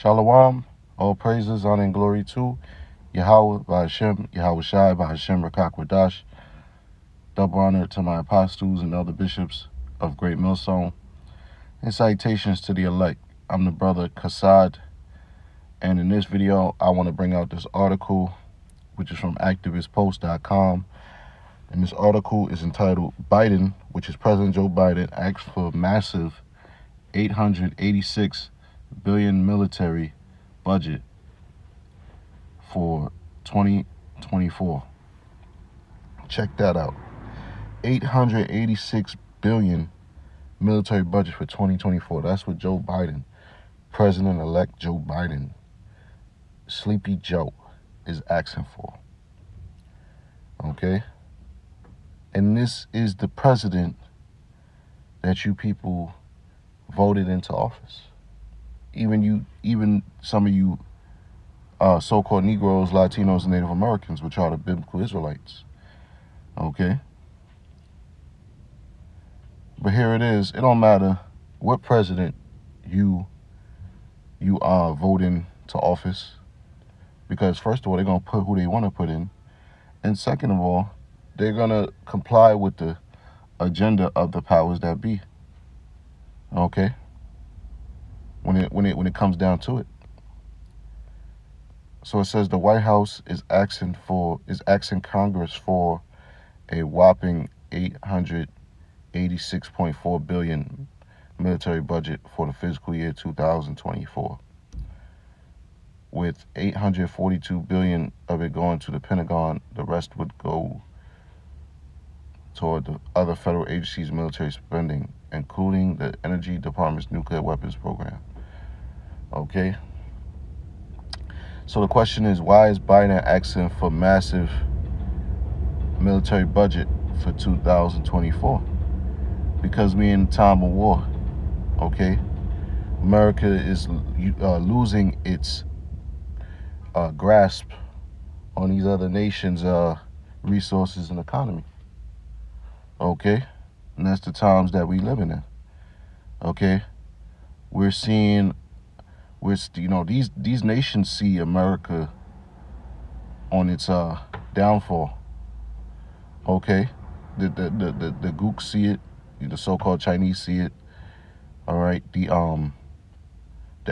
Shalom, all praises, honor, and glory to Yahweh by Hashem, Yahweh Shai by Hashem Rakakwadash. Double honor to my apostles and elder bishops of Great Millstone. And salutations to the elect. I'm the brother Kassad, and in this video, I want to bring out this article, which is from activistpost.com. And this article is entitled Biden, which is President Joe Biden, asks for massive $886 billion military budget for 2024. Check that out. $886 billion military budget for 2024. That's what Joe Biden, President-elect Joe Biden, Sleepy Joe, is asking for. Okay? And this is the president that you people voted into office. Even some of you so-called Negroes, Latinos, and Native Americans, which are the biblical Israelites. Okay? But here it is. It don't matter what president you are voting to office, because first of all, they're gonna put who they want to put in, and second of all, they're gonna comply with the agenda of the powers that be. Okay? When it comes down to it. So it says the White House is asking Congress for a whopping $886.4 billion military budget for the fiscal year 2024, with $842 billion of it going to the Pentagon. The rest would go toward the other federal agencies' military spending, including the Energy Department's nuclear weapons program. Okay? So the question is, why is Biden asking for massive military budget for 2024? Because we're in a time of war. Okay? America is losing its grasp on these other nations' resources and economy. Okay? And that's the times that we living in. Okay? We're seeing, these nations see America on its downfall. Okay? The gooks see it, the so-called Chinese see it. All right, the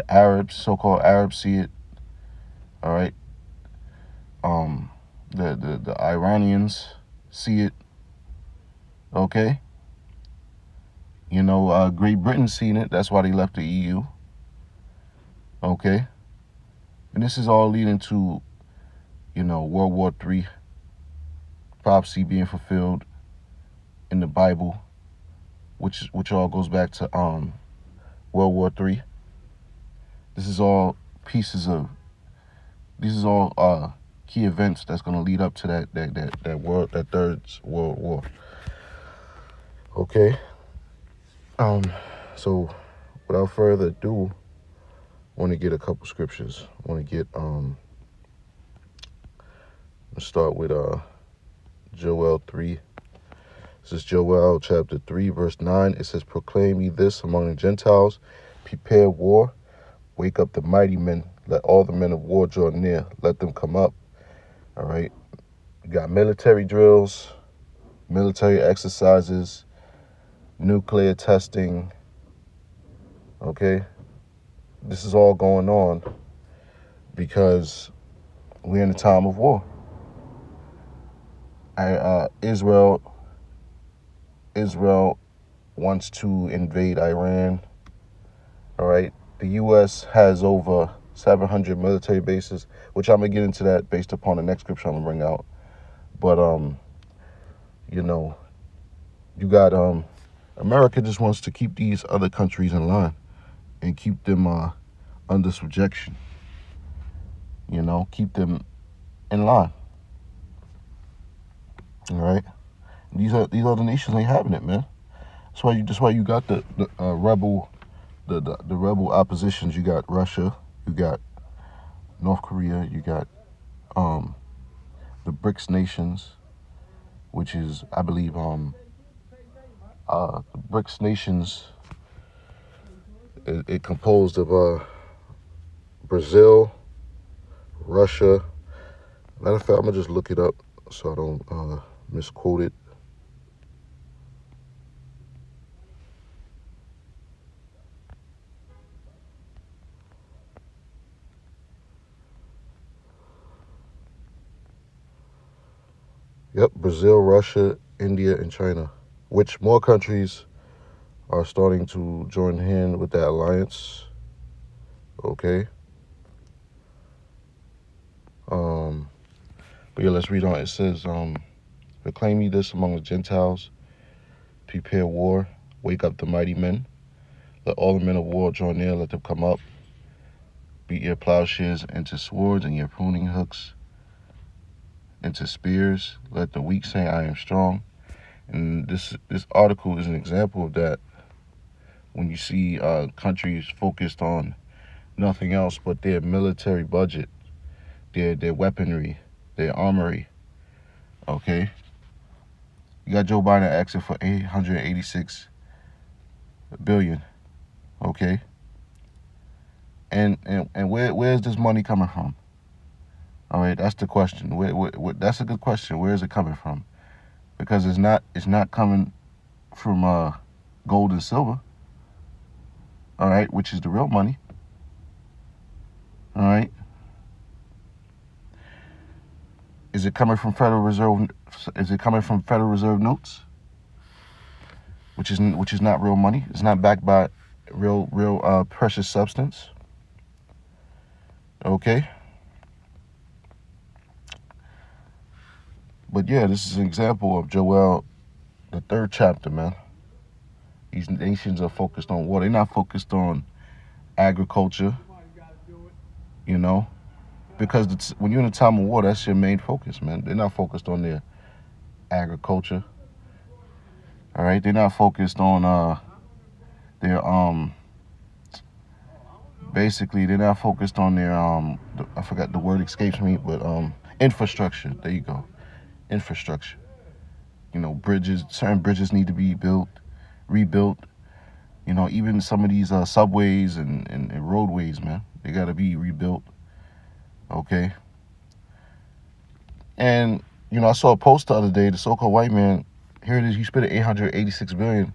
Arabs, so-called Arabs, see it. All right, the Iranians see it. Okay, Great Britain seen it. That's why they left the EU. Okay, and this is all leading to, World War III prophecy being fulfilled in the Bible, which all goes back to World War III. This is all key events that's going to lead up to that third World War. Okay. So without further ado, I want to get a couple scriptures. I want to get let's start with Joel 3. This is Joel chapter 3, verse 9. It says, "Proclaim ye this among the Gentiles, prepare war, wake up the mighty men, let all the men of war draw near, let them come up." All right. You got military drills, military exercises, nuclear testing. Okay. This is all going on because we're in a time of war. Israel wants to invade Iran. All right. The U.S. has over 700 military bases, which I'm going to get into that based upon the next scripture I'm going to bring out. But, you got America just wants to keep these other countries in line and keep them under subjection. Keep them in line. All right. These other nations ain't having it, man. That's why you got the rebel oppositions. You got Russia, you got North Korea, you got the BRICS nations, which is, I believe, the BRICS nations. It composed of Brazil, Russia. Matter of fact, I'm gonna just look it up so I don't misquote it. Yep, Brazil, Russia, India, and China. Which more countries are starting to join hand with that alliance. Okay. But yeah, let's read on. It says, proclaim ye this among the Gentiles, prepare war, wake up the mighty men. Let all the men of war draw near, let them come up. Beat your plowshares into swords and your pruning hooks into spears. Let the weak say, I am strong. And this article is an example of that. When you see countries focused on nothing else but their military budget, their weaponry, their armory. Okay, you got Joe Biden asking for 886 billion. Okay, and where's this money coming from? All right, that's the question. That's a good question. Where is it coming from? Because it's not coming from gold and silver. All right, which is the real money. All right. Is it coming from Federal Reserve? Is it coming from Federal Reserve notes? Which is not real money. It's not backed by real precious substance. Okay. But yeah, this is an example of Joel, the 3rd chapter, man. These nations are focused on war. They're not focused on agriculture. You know, because when you're in a time of war, that's your main focus, man. They're not focused on their agriculture. All right, they're not focused on their basically they're not focused on their I forgot the word escapes me, but infrastructure. There you go, infrastructure. You know, certain bridges need to be rebuilt. You know, even some of these subways and roadways, man, they got to be rebuilt. Okay. And you know, I saw a post the other day. The so-called white man, here it is. He spent 886 billion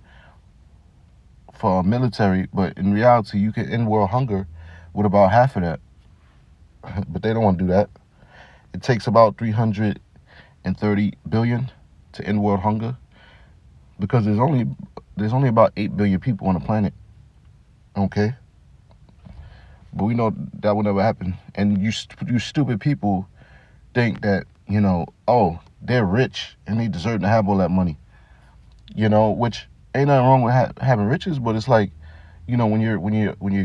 for military, but in reality, you can end world hunger with about half of that. But they don't want to do that. It takes about 330 billion to end world hunger because there's only about 8 billion people on the planet. Okay, but we know that will never happen. And you stupid people think that, you know, oh, they're rich and they deserve to have all that money. You know, which ain't nothing wrong with having riches, but it's like, you know, when you're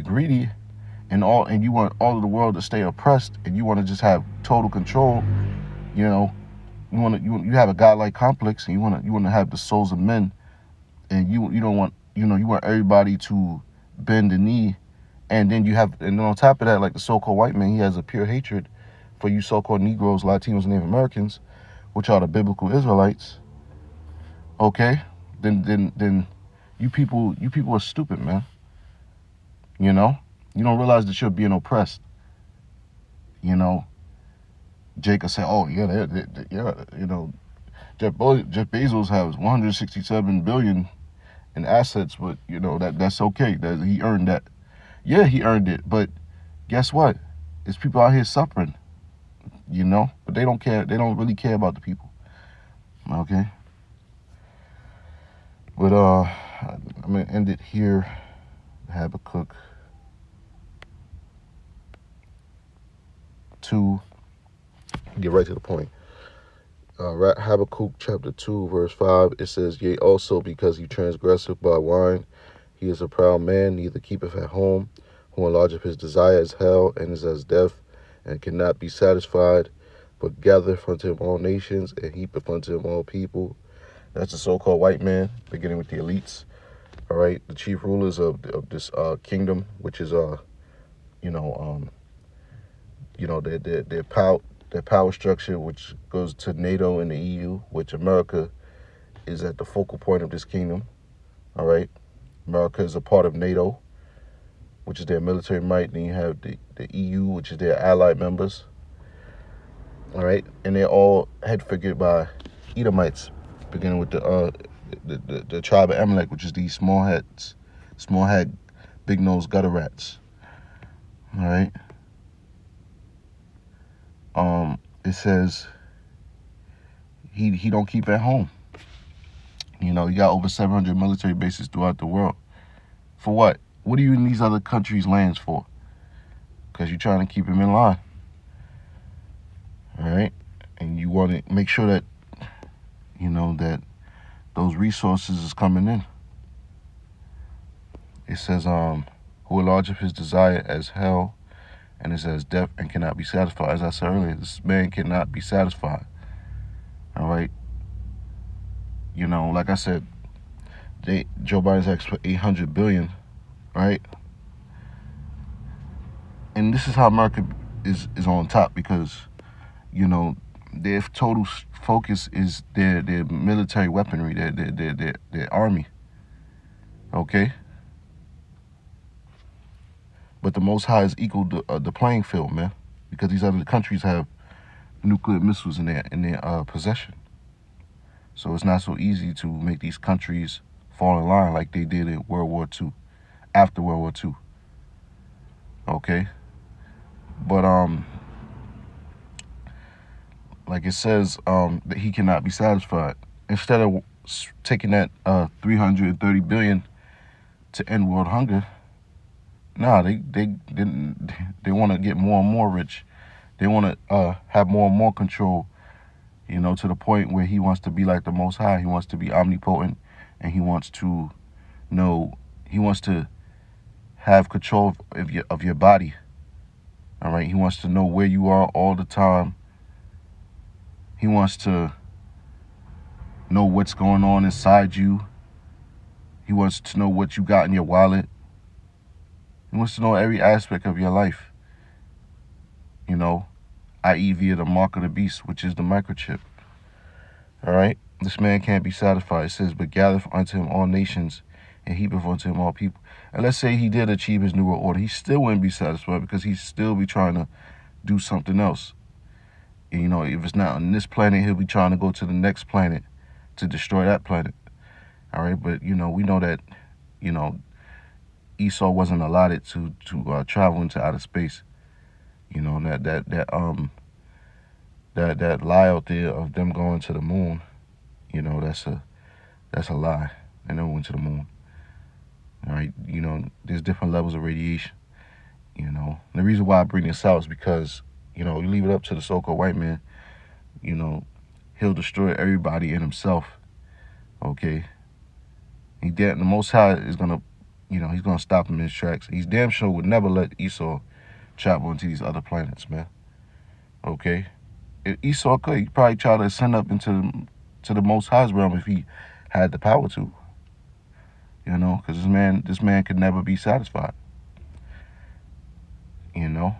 greedy and you want all of the world to stay oppressed and you want to just have total control, you know, you have a godlike complex and you want to have the souls of men, and you don't want, you know, you want everybody to bend the knee, and then on top of that, like the so-called white man, he has a pure hatred for you so-called Negroes, Latinos, and Native Americans, which are the biblical Israelites. Okay, then you people are stupid, man. You know, you don't realize that you're being oppressed. You know, Jacob said, "Oh yeah, yeah, you know, Jeff Bezos has 167 billion in assets, but you know that's okay. That he earned that. Yeah, he earned it. But guess what? There's people out here suffering. You know, but they don't care. They don't really care about the people. Okay. But I'm gonna end it here. Habakkuk 2. Get right to the point. Habakkuk chapter 2, verse 5, it says, Yea, also because he transgresseth by wine, he is a proud man, neither keepeth at home, who enlargeth his desire as hell, and is as death, and cannot be satisfied, but gathereth unto him all nations, and heapeth unto him all people. That's the so-called white man, beginning with the elites. All right, the chief rulers of this kingdom, which is their power structure, which goes to NATO and the EU, which America is at the focal point of this kingdom. All right, America is a part of NATO, which is their military might. Then you have the EU, which is their allied members. All right, and they're all head figured by Edomites, beginning with the tribe of Amalek, which is these small head, big nosed gutter rats. All right. It says he don't keep at home. You know, you got over 700 military bases throughout the world. For what? What are you in these other countries' lands for? Because you're trying to keep them in line. All right? And you want to make sure that, you know, that those resources is coming in. It says, who enlargeth his desire as hell, and it says death and cannot be satisfied. As I said earlier, this man cannot be satisfied. All right? You know, like I said, Joe Biden's asked for $800 billion, right? And this is how America is on top, because, you know, their total focus is their military weaponry, their army. Okay? But the Most High is equal to the playing field, man, because these other countries have nuclear missiles in their possession. So it's not so easy to make these countries fall in line like they did in World War II, after World War II. Okay? But like it says, that he cannot be satisfied. Instead of taking that $330 billion to end world hunger, nah, they want to get more and more rich. They want to have more and more control, you know, to the point where he wants to be like the Most High. He wants to be omnipotent, and he wants to have control of your body. All right, he wants to know where you are all the time. He wants to know what's going on inside you. He wants to know what you got in your wallet. He wants to know every aspect of your life, you know, i.e. via the mark of the beast, which is the microchip. All right? This man can't be satisfied. It says, but gathereth unto him all nations, and heapeth unto him all people. And let's say he did achieve his new world order. He still wouldn't be satisfied, because he'd still be trying to do something else. And, you know, if it's not on this planet, he'll be trying to go to the next planet to destroy that planet. All right? But, you know, we know that, you know, Esau wasn't allotted to travel into outer space. You know, that lie out there of them going to the moon, you know, that's a lie. They never went to the moon. All right, you know, there's different levels of radiation. You know, and the reason why I bring this out is because, you know, you leave it up to the so-called white man, you know, he'll destroy everybody in himself. Okay, the Most High is gonna, you know, he's gonna stop him in his tracks. He's damn sure would never let Esau travel into these other planets, man. Okay, if Esau could, he'd probably try to ascend up into the Most High's realm if he had the power to. You know, because this man could never be satisfied. You know,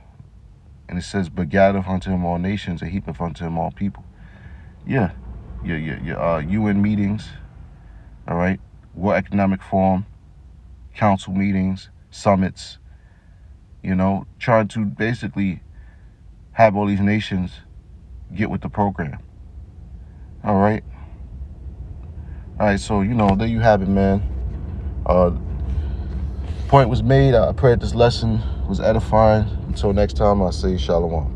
and it says, but gathereth unto him all nations, and heapeth unto him all people. Yeah, your UN meetings, all right, World Economic Forum, council meetings, summits, you know, trying to basically have all these nations get with the program. All right. So, you know, there you have it, man. Point was made. I pray this lesson was edifying. Until next time, I say shalom.